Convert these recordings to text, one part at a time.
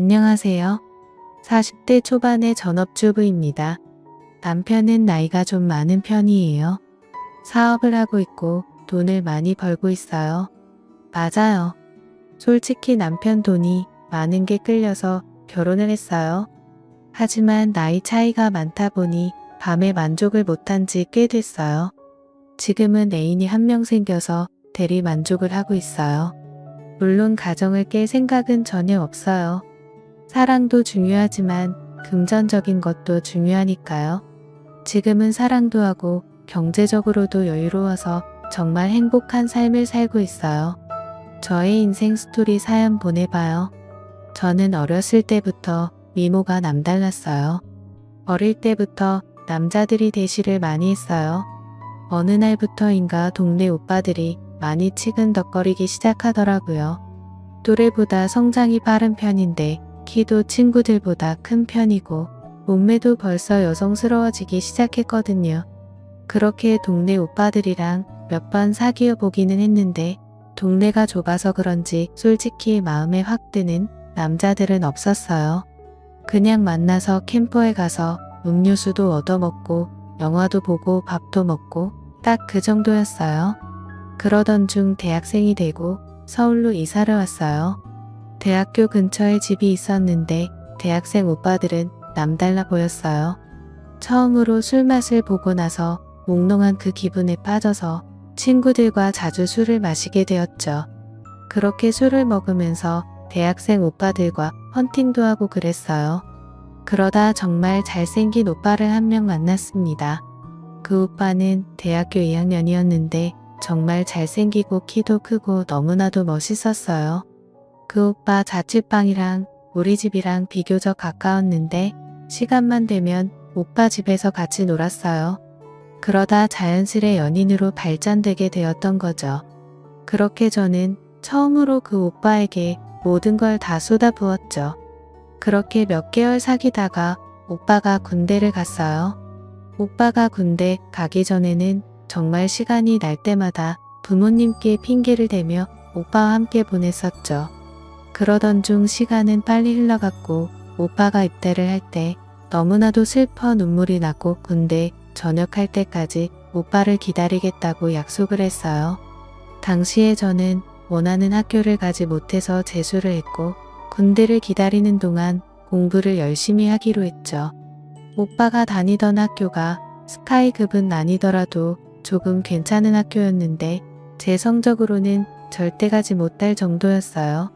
안녕하세요. 40대 초반의 전업주부입니다. 남편은 나이가 좀 많은 편이에요. 사업을 하고 있고 돈을 많이 벌고 있어요. 맞아요. 솔직히 남편 돈이 많은 게 끌려서 결혼을 했어요. 하지만 나이 차이가 많다 보니 밤에 만족을 못한 지 꽤 됐어요. 지금은 애인이 한 명 생겨서 대리 만족을 하고 있어요. 물론 가정을 깰 생각은 전혀 없어요. 사랑도 중요하지만 금전적인 것도 중요하니까요. 지금은 사랑도 하고 경제적으로도 여유로워서 정말 행복한 삶을 살고 있어요. 저의 인생 스토리 사연 보내봐요. 저는 어렸을 때부터 미모가 남달랐어요. 어릴 때부터 남자들이 대시를 많이 했어요. 어느 날부터인가 동네 오빠들이 많이 치근덕거리기 시작하더라고요. 또래보다 성장이 빠른 편인데 키도 친구들보다 큰 편이고 몸매도 벌써 여성스러워지기 시작했거든요. 그렇게 동네 오빠들이랑 몇 번 사귀어 보기는 했는데 동네가 좁아서 그런지 솔직히 마음에 확 드는 남자들은 없었어요. 그냥 만나서 캠퍼에 가서 음료수도 얻어먹고 영화도 보고 밥도 먹고 딱 그 정도였어요. 그러던 중 대학생이 되고 서울로 이사를 왔어요. 대학교 근처에 집이 있었는데 대학생 오빠들은 남달라 보였어요. 처음으로 술맛을 보고 나서 몽롱한 그 기분에 빠져서 친구들과 자주 술을 마시게 되었죠. 그렇게 술을 먹으면서 대학생 오빠들과 헌팅도 하고 그랬어요. 그러다 정말 잘생긴 오빠를 한 명 만났습니다. 그 오빠는 대학교 2학년이었는데 정말 잘생기고 키도 크고 너무나도 멋있었어요. 그 오빠 자취방이랑 우리 집이랑 비교적 가까웠는데 시간만 되면 오빠 집에서 같이 놀았어요. 그러다 자연스레 연인으로 발전되게 되었던 거죠. 그렇게 저는 처음으로 그 오빠에게 모든 걸 다 쏟아부었죠. 그렇게 몇 개월 사귀다가 오빠가 군대를 갔어요. 오빠가 군대 가기 전에는 정말 시간이 날 때마다 부모님께 핑계를 대며 오빠와 함께 보냈었죠. 그러던 중 시간은 빨리 흘러갔고 오빠가 입대를 할 때 너무나도 슬퍼 눈물이 나고 군대 전역할 때까지 오빠를 기다리겠다고 약속을 했어요. 당시에 저는 원하는 학교를 가지 못해서 재수를 했고 군대를 기다리는 동안 공부를 열심히 하기로 했죠. 오빠가 다니던 학교가 스카이급은 아니더라도 조금 괜찮은 학교였는데 제 성적으로는 절대 가지 못할 정도였어요.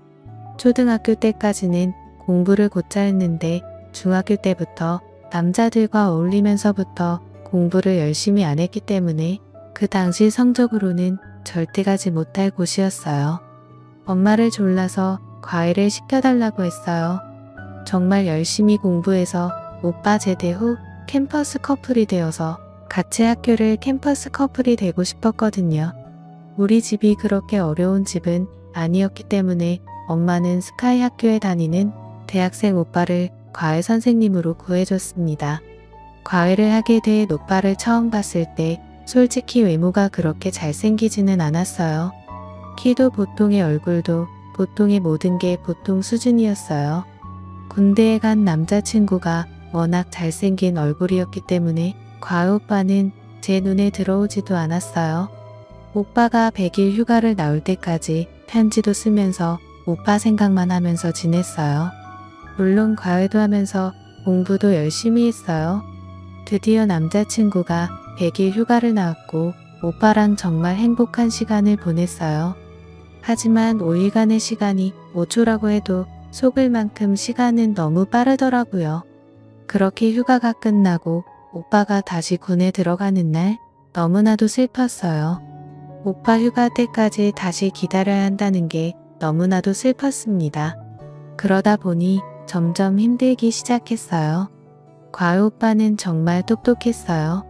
초등학교 때까지는 공부를 곧잘 했는데 중학교 때부터 남자들과 어울리면서부터 공부를 열심히 안 했기 때문에 그 당시 성적으로는 절대 가지 못할 곳이었어요. 엄마를 졸라서 과외를 시켜달라고 했어요. 정말 열심히 공부해서 오빠 제대 후 캠퍼스 커플이 되어서 같이 학교를 캠퍼스 커플이 되고 싶었거든요. 우리 집이 그렇게 어려운 집은 아니었기 때문에 엄마는 스카이 학교에 다니는 대학생 오빠를 과외 선생님으로 구해줬습니다. 과외를 하게 된 오빠를 처음 봤을 때 솔직히 외모가 그렇게 잘생기지는 않았어요. 키도 보통의 얼굴도 보통의 모든 게 보통 수준이었어요. 군대에 간 남자친구가 워낙 잘생긴 얼굴이었기 때문에 과외 오빠는 제 눈에 들어오지도 않았어요. 오빠가 100일 휴가를 나올 때까지 편지도 쓰면서 오빠 생각만 하면서 지냈어요. 물론 과외도 하면서 공부도 열심히 했어요. 드디어 남자친구가 100일 휴가를 나왔고 오빠랑 정말 행복한 시간을 보냈어요. 하지만 5일간의 시간이 5초라고 해도 속을 만큼 시간은 너무 빠르더라고요. 그렇게 휴가가 끝나고 오빠가 다시 군에 들어가는 날 너무나도 슬펐어요. 오빠 휴가 때까지 다시 기다려야 한다는 게 너무나도 슬펐습니다. 그러다 보니 점점 힘들기 시작했어요. 과외 오빠는 정말 똑똑했어요.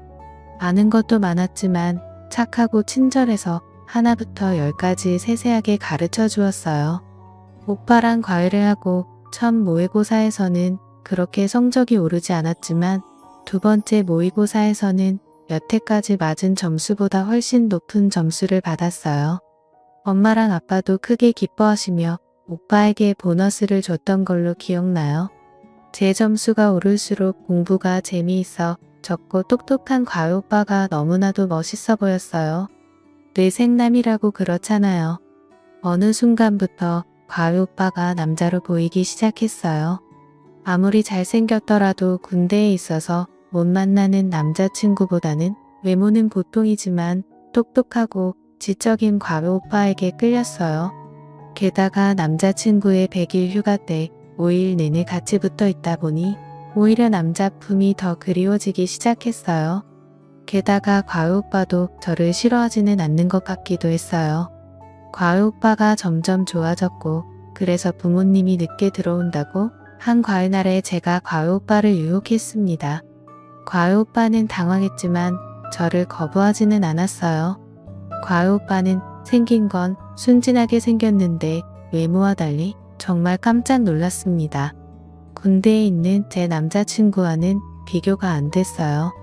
아는 것도 많았지만 착하고 친절해서 하나부터 열까지 세세하게 가르쳐 주었어요. 오빠랑 과외를 하고 첫 모의고사에서는 그렇게 성적이 오르지 않았지만 두 번째 모의고사에서는 여태까지 맞은 점수보다 훨씬 높은 점수를 받았어요. 엄마랑 아빠도 크게 기뻐하시며 오빠에게 보너스를 줬던 걸로 기억나요. 제 점수가 오를수록 공부가 재미있어 적고 똑똑한 과외 오빠가 너무나도 멋있어 보였어요. 뇌생남이라고 그렇잖아요. 어느 순간부터 과외 오빠가 남자로 보이기 시작했어요. 아무리 잘생겼더라도 군대에 있어서 못 만나는 남자친구보다는 외모는 보통이지만 똑똑하고 지적인 과외 오빠에게 끌렸어요. 게다가 남자친구의 100일 휴가 때 5일 내내 같이 붙어 있다 보니 오히려 남자품이 더 그리워지기 시작했어요. 게다가 과외 오빠도 저를 싫어하지는 않는 것 같기도 했어요. 과외 오빠가 점점 좋아졌고 그래서 부모님이 늦게 들어온다고 한 과외날에 제가 과외 오빠를 유혹했습니다. 과외 오빠는 당황했지만 저를 거부하지는 않았어요. 과외 오빠는 생긴 건 순진하게 생겼는데 외모와 달리 정말 깜짝 놀랐습니다. 군대에 있는 제 남자친구와는 비교가 안 됐어요.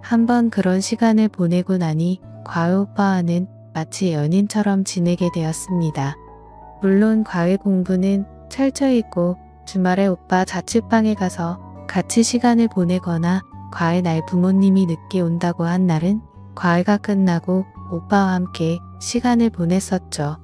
한번 그런 시간을 보내고 나니 과외 오빠와는 마치 연인처럼 지내게 되었습니다. 물론 과외 공부는 철저히 있고 주말에 오빠 자취방에 가서 같이 시간을 보내거나 과외 날 부모님이 늦게 온다고 한 날은 과외가 끝나고 오빠와 함께 시간을 보냈었죠.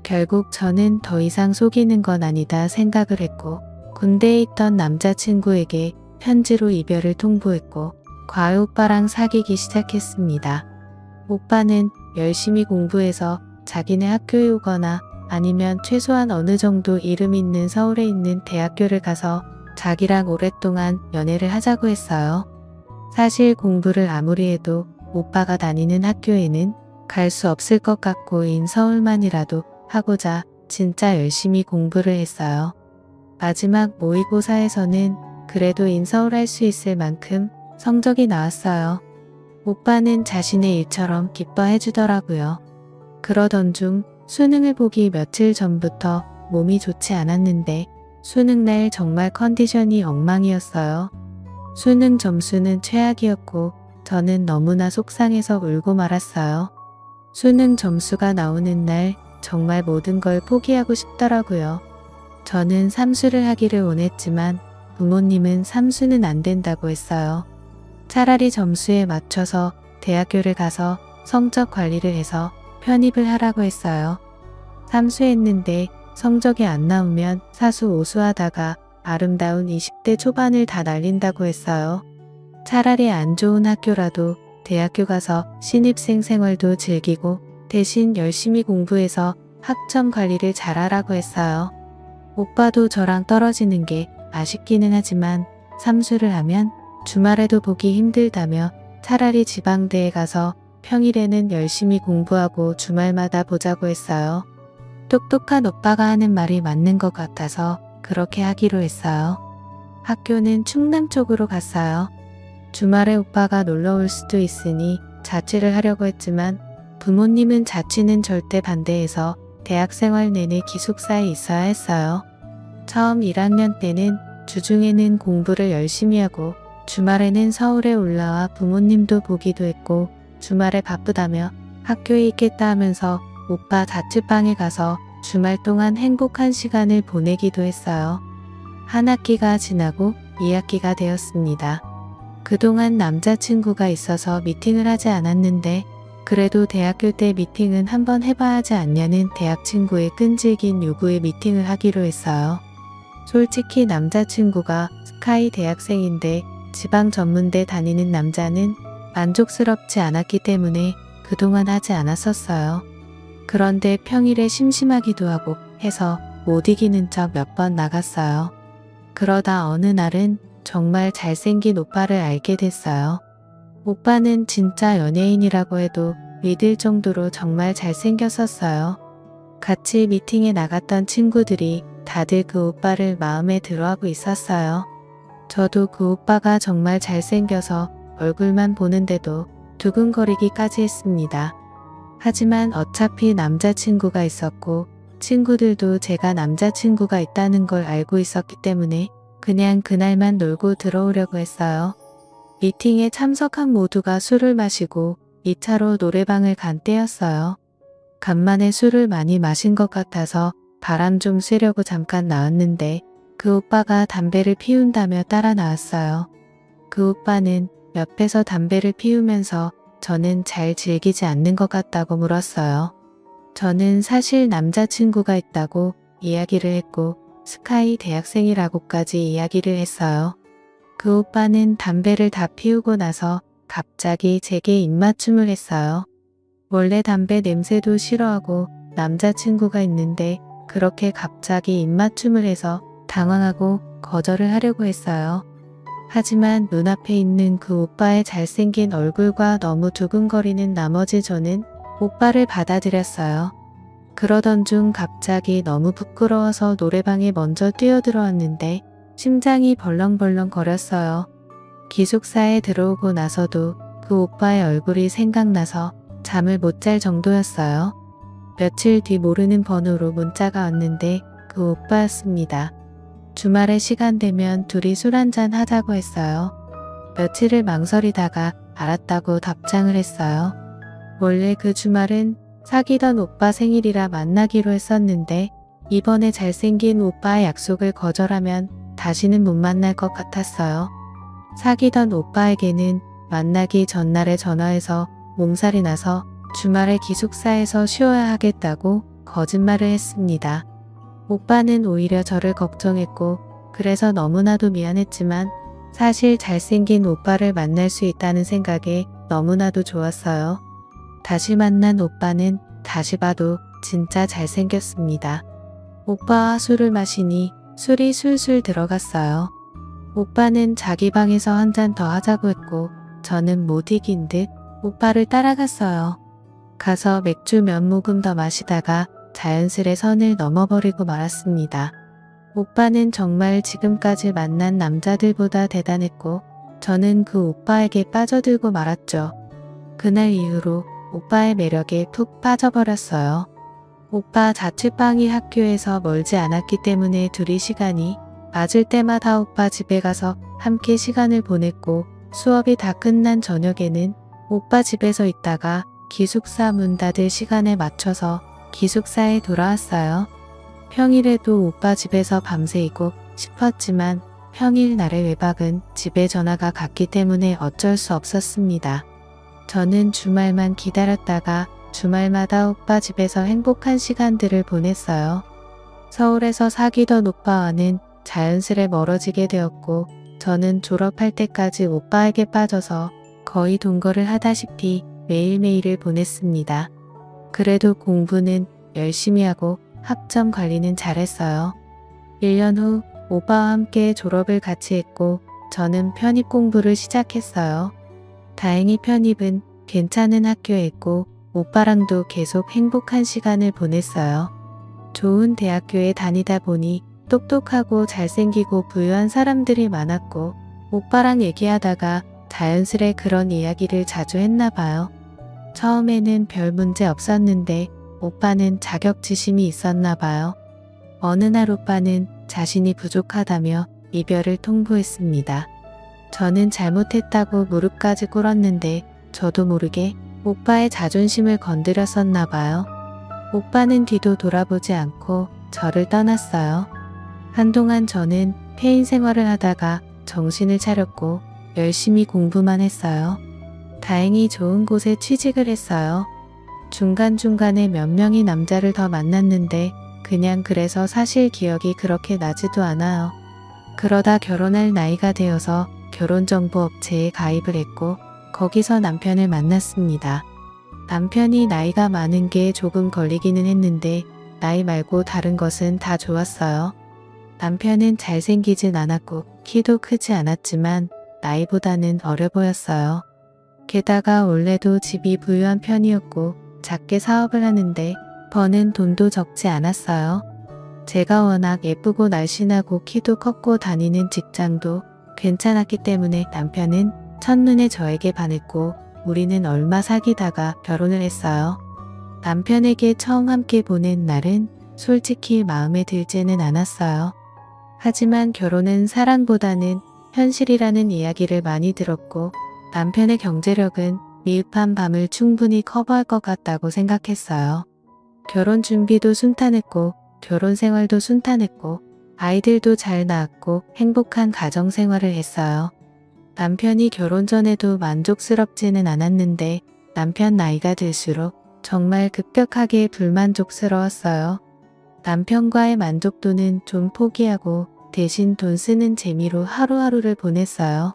결국 저는 더 이상 속이는 건 아니다 생각을 했고 군대에 있던 남자친구에게 편지로 이별을 통보했고 과외 오빠랑 사귀기 시작했습니다. 오빠는 열심히 공부해서 자기네 학교에 오거나 아니면 최소한 어느 정도 이름 있는 서울에 있는 대학교를 가서 자기랑 오랫동안 연애를 하자고 했어요. 사실 공부를 아무리 해도 오빠가 다니는 학교에는 갈 수 없을 것 같고인 서울만이라도 하고자 진짜 열심히 공부를 했어요. 마지막 모의고사에서는 그래도 인서울 할 수 있을 만큼 성적이 나왔어요. 오빠는 자신의 일처럼 기뻐해 주더라고요. 그러던 중 수능을 보기 며칠 전부터 몸이 좋지 않았는데 수능날 정말 컨디션이 엉망이었어요. 수능 점수는 최악이었고 저는 너무나 속상해서 울고 말았어요. 수능 점수가 나오는 날 정말 모든 걸 포기하고 싶더라고요. 저는 삼수를 하기를 원했지만 부모님은 삼수는 안 된다고 했어요. 차라리 점수에 맞춰서 대학교를 가서 성적 관리를 해서 편입을 하라고 했어요. 삼수했는데 성적이 안 나오면 사수 오수하다가 아름다운 20대 초반을 다 날린다고 했어요. 차라리 안 좋은 학교라도 대학교 가서 신입생 생활도 즐기고 대신 열심히 공부해서 학점 관리를 잘하라고 했어요. 오빠도 저랑 떨어지는 게 아쉽기는 하지만 삼수를 하면 주말에도 보기 힘들다며 차라리 지방대에 가서 평일에는 열심히 공부하고 주말마다 보자고 했어요. 똑똑한 오빠가 하는 말이 맞는 것 같아서 그렇게 하기로 했어요. 학교는 충남 쪽으로 갔어요. 주말에 오빠가 놀러 올 수도 있으니 자취를 하려고 했지만 부모님은 자취는 절대 반대해서 대학생활 내내 기숙사에 있어야 했어요. 처음 1학년 때는 주중에는 공부를 열심히 하고 주말에는 서울에 올라와 부모님도 보기도 했고 주말에 바쁘다며 학교에 있겠다 하면서 오빠 자취방에 가서 주말 동안 행복한 시간을 보내기도 했어요. 한 학기가 지나고 2학기가 되었습니다. 그동안 남자친구가 있어서 미팅을 하지 않았는데 그래도 대학교 때 미팅은 한번 해봐야 하지 않냐는 대학 친구의 끈질긴 요구에 미팅을 하기로 했어요. 솔직히 남자친구가 스카이 대학생인데 지방 전문대 다니는 남자는 만족스럽지 않았기 때문에 그동안 하지 않았었어요. 그런데 평일에 심심하기도 하고 해서 못 이기는 척 몇 번 나갔어요. 그러다 어느 날은 정말 잘생긴 오빠를 알게 됐어요. 오빠는 진짜 연예인이라고 해도 믿을 정도로 정말 잘생겼었어요. 같이 미팅에 나갔던 친구들이 다들 그 오빠를 마음에 들어하고 있었어요. 저도 그 오빠가 정말 잘생겨서 얼굴만 보는데도 두근거리기까지 했습니다. 하지만 어차피 남자친구가 있었고 친구들도 제가 남자친구가 있다는 걸 알고 있었기 때문에 그냥 그날만 놀고 들어오려고 했어요. 미팅에 참석한 모두가 술을 마시고 2차로 노래방을 간 때였어요. 간만에 술을 많이 마신 것 같아서 바람 좀 쐬려고 잠깐 나왔는데 그 오빠가 담배를 피운다며 따라 나왔어요. 그 오빠는 옆에서 담배를 피우면서 저는 잘 즐기지 않는 것 같다고 물었어요. 저는 사실 남자친구가 있다고 이야기를 했고 스카이 대학생이라고까지 이야기를 했어요. 그 오빠는 담배를 다 피우고 나서 갑자기 제게 입맞춤을 했어요. 원래 담배 냄새도 싫어하고 남자친구가 있는데 그렇게 갑자기 입맞춤을 해서 당황하고 거절을 하려고 했어요. 하지만 눈앞에 있는 그 오빠의 잘생긴 얼굴과 너무 두근거리는 나머지 저는 오빠를 받아들였어요. 그러던 중 갑자기 너무 부끄러워서 노래방에 먼저 뛰어들어왔는데 심장이 벌렁벌렁 거렸어요. 기숙사에 들어오고 나서도 그 오빠의 얼굴이 생각나서 잠을 못 잘 정도였어요. 며칠 뒤 모르는 번호로 문자가 왔는데 그 오빠였습니다. 주말에 시간 되면 둘이 술 한잔 하자고 했어요. 며칠을 망설이다가 알았다고 답장을 했어요. 원래 그 주말은 사귀던 오빠 생일이라 만나기로 했었는데 이번에 잘생긴 오빠의 약속을 거절하면 다시는 못 만날 것 같았어요. 사귀던 오빠에게는 만나기 전날에 전화해서 몸살이 나서 주말에 기숙사에서 쉬어야 하겠다고 거짓말을 했습니다. 오빠는 오히려 저를 걱정했고 그래서 너무나도 미안했지만 사실 잘생긴 오빠를 만날 수 있다는 생각에 너무나도 좋았어요. 다시 만난 오빠는 다시 봐도 진짜 잘생겼습니다. 오빠와 술을 마시니 술이 술술 들어갔어요. 오빠는 자기 방에서 한 잔 더 하자고 했고 저는 못 이긴 듯 오빠를 따라갔어요. 가서 맥주 몇 모금 더 마시다가 자연스레 선을 넘어버리고 말았습니다. 오빠는 정말 지금까지 만난 남자들보다 대단했고 저는 그 오빠에게 빠져들고 말았죠. 그날 이후로 오빠의 매력에 푹 빠져버렸어요. 오빠 자취방이 학교에서 멀지 않았기 때문에 둘이 시간이 맞을 때마다 오빠 집에 가서 함께 시간을 보냈고 수업이 다 끝난 저녁에는 오빠 집에서 있다가 기숙사 문 닫을 시간에 맞춰서 기숙사에 돌아왔어요. 평일에도 오빠 집에서 밤새이고 싶었지만 평일 날의 외박은 집에 전화가 갔기 때문에 어쩔 수 없었습니다. 저는 주말만 기다렸다가 주말마다 오빠 집에서 행복한 시간들을 보냈어요. 서울에서 사귀던 오빠와는 자연스레 멀어지게 되었고 저는 졸업할 때까지 오빠에게 빠져서 거의 동거를 하다시피 매일매일을 보냈습니다. 그래도 공부는 열심히 하고 학점 관리는 잘했어요. 1년 후 오빠와 함께 졸업을 같이 했고 저는 편입 공부를 시작했어요. 다행히 편입은 괜찮은 학교에 있고 오빠랑도 계속 행복한 시간을 보냈어요. 좋은 대학교에 다니다 보니 똑똑하고 잘생기고 부유한 사람들이 많았고 오빠랑 얘기하다가 자연스레 그런 이야기를 자주 했나 봐요. 처음에는 별 문제 없었는데 오빠는 자격지심이 있었나 봐요. 어느 날 오빠는 자신이 부족하다며 이별을 통보했습니다. 저는 잘못했다고 무릎까지 꿇었는데 저도 모르게 오빠의 자존심을 건드렸었나 봐요. 오빠는 뒤도 돌아보지 않고 저를 떠났어요. 한동안 저는 폐인 생활을 하다가 정신을 차렸고 열심히 공부만 했어요. 다행히 좋은 곳에 취직을 했어요. 중간중간에 몇 명의 남자를 더 만났는데 그냥 그래서 사실 기억이 그렇게 나지도 않아요. 그러다 결혼할 나이가 되어서 결혼정보업체에 가입을 했고 거기서 남편을 만났습니다. 남편이 나이가 많은 게 조금 걸리기는 했는데 나이 말고 다른 것은 다 좋았어요. 남편은 잘생기진 않았고 키도 크지 않았지만 나이보다는 어려 보였어요. 게다가 원래도 집이 부유한 편이었고 작게 사업을 하는데 버는 돈도 적지 않았어요. 제가 워낙 예쁘고 날씬하고 키도 컸고 다니는 직장도 괜찮았기 때문에 남편은 첫눈에 저에게 반했고 우리는 얼마 사귀다가 결혼을 했어요. 남편에게 처음 함께 보낸 날은 솔직히 마음에 들지는 않았어요. 하지만 결혼은 사랑보다는 현실이라는 이야기를 많이 들었고 남편의 경제력은 미흡한 밤을 충분히 커버할 것 같다고 생각했어요. 결혼 준비도 순탄했고 결혼 생활도 순탄했고 아이들도 잘 낳았고 행복한 가정 생활을 했어요. 남편이 결혼 전에도 만족스럽지는 않았는데 남편 나이가 들수록 정말 급격하게 불만족스러웠어요. 남편과의 만족도는 좀 포기하고 대신 돈 쓰는 재미로 하루하루를 보냈어요.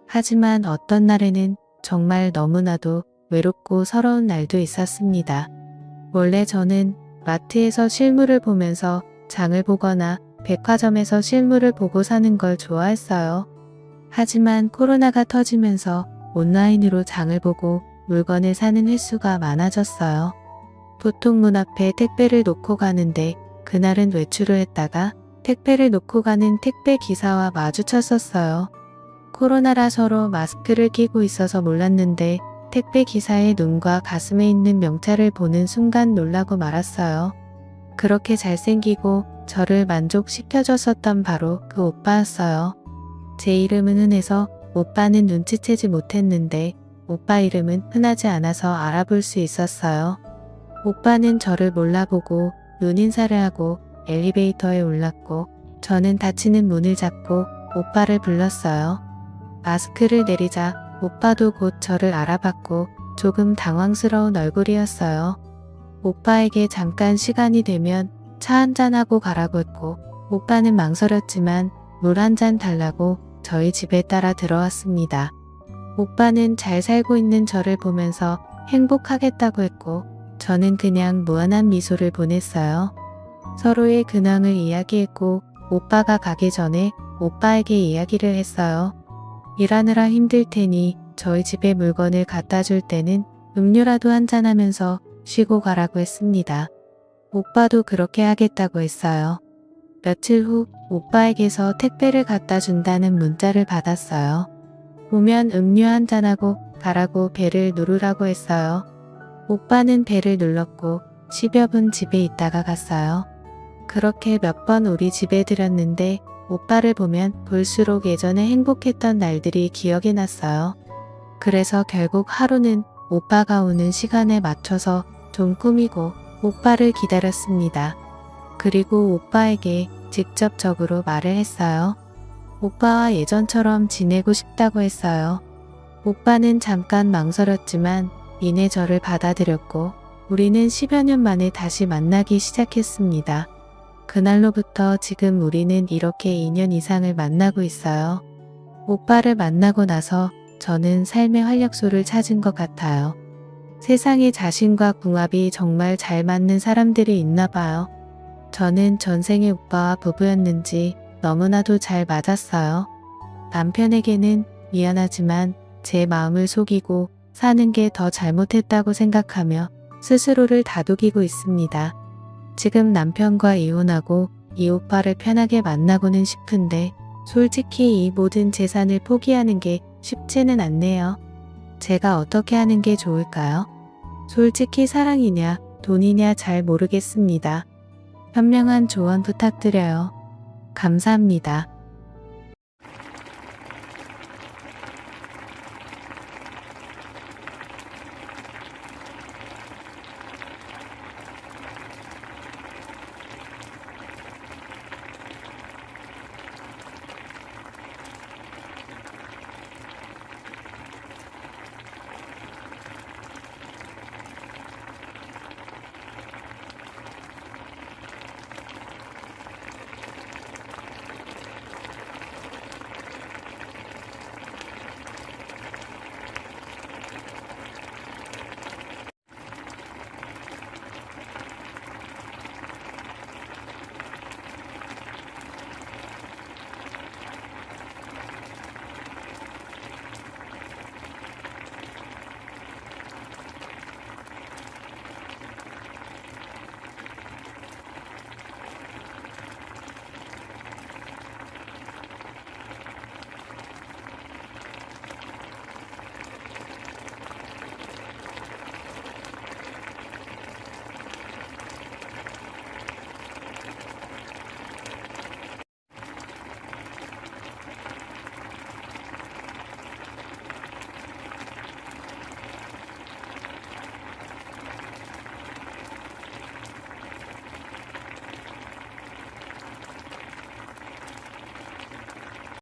하지만 어떤 날에는 정말 너무나도 외롭고 서러운 날도 있었습니다. 원래 저는 마트에서 실물을 보면서 장을 보거나 백화점에서 실물을 보고 사는 걸 좋아했어요. 하지만 코로나가 터지면서 온라인으로 장을 보고 물건을 사는 횟수가 많아졌어요. 보통 문 앞에 택배를 놓고 가는데 그날은 외출을 했다가 택배를 놓고 가는 택배 기사와 마주쳤었어요. 코로나라 서로 마스크를 끼고 있어서 몰랐는데 택배 기사의 눈과 가슴에 있는 명찰을 보는 순간 놀라고 말았어요. 그렇게 잘생기고 저를 만족시켜줬었던 바로 그 오빠였어요. 제 이름은 흔해서 오빠는 눈치채지 못했는데 오빠 이름은 흔하지 않아서 알아볼 수 있었어요. 오빠는 저를 몰라보고 눈인사를 하고 엘리베이터에 올랐고 저는 닫히는 문을 잡고 오빠를 불렀어요. 마스크를 내리자 오빠도 곧 저를 알아봤고 조금 당황스러운 얼굴이었어요. 오빠에게 잠깐 시간이 되면 차 한잔하고 가라고 했고 오빠는 망설였지만 물 한 잔 달라고 저희 집에 따라 들어왔습니다. 오빠는 잘 살고 있는 저를 보면서 행복하겠다고 했고 저는 그냥 무한한 미소를 보냈어요. 서로의 근황을 이야기했고 오빠가 가기 전에 오빠에게 이야기를 했어요. 일하느라 힘들 테니 저희 집에 물건을 갖다 줄 때는 음료라도 한잔하면서 쉬고 가라고 했습니다. 오빠도 그렇게 하겠다고 했어요. 며칠 후 오빠에게서 택배를 갖다 준다는 문자를 받았어요. 오면 음료 한잔하고 가라고 벨을 누르라고 했어요. 오빠는 벨을 눌렀고 10여 분 집에 있다가 갔어요. 그렇게 몇 번 우리 집에 들였는데 오빠를 보면 볼수록 예전에 행복했던 날들이 기억이 났어요. 그래서 결국 하루는 오빠가 오는 시간에 맞춰서 좀 꾸미고 오빠를 기다렸습니다. 그리고 오빠에게 직접적으로 말을 했어요. 오빠와 예전처럼 지내고 싶다고 했어요. 오빠는 잠깐 망설였지만 이내 저를 받아들였고 우리는 10여 년 만에 다시 만나기 시작했습니다. 그날로부터 지금 우리는 이렇게 2년 이상을 만나고 있어요. 오빠를 만나고 나서 저는 삶의 활력소를 찾은 것 같아요. 세상에 자신과 궁합이 정말 잘 맞는 사람들이 있나 봐요. 저는 전생의 오빠와 부부였는지 너무나도 잘 맞았어요. 남편에게는 미안하지만 제 마음을 속이고 사는 게 더 잘못했다고 생각하며 스스로를 다독이고 있습니다. 지금 남편과 이혼하고 이 오빠를 편하게 만나고는 싶은데 솔직히 이 모든 재산을 포기하는 게 쉽지는 않네요. 제가 어떻게 하는 게 좋을까요? 솔직히 사랑이냐 돈이냐 잘 모르겠습니다. 현명한 조언 부탁드려요. 감사합니다.